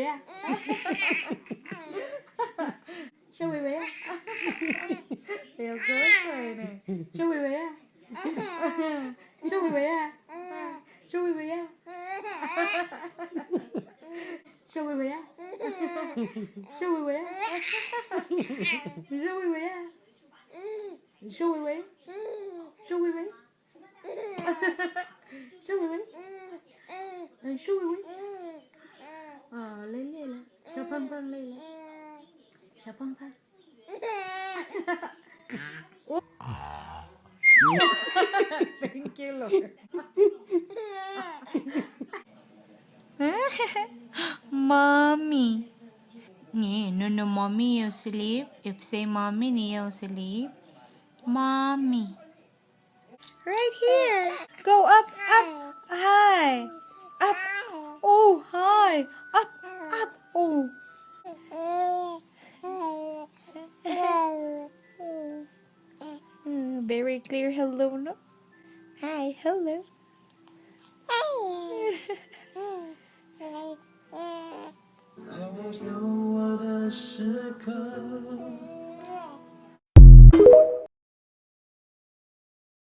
维啊，小维维啊，有口水呢，小维维啊，小维维啊，小维维啊，小维维啊，小维维啊，小维维啊，小维维，小维维，小维维，小维维。累了，小胖胖累了，小胖胖。Thank you, Lord. Mommy. Yeah, no, mommy, you sleep. If say mommy, you sleep. Mommy. Right here. Go up, high. Up. Oh, high. Up. Oh. Very clear hello, no? Hi, hello. 有我的时刻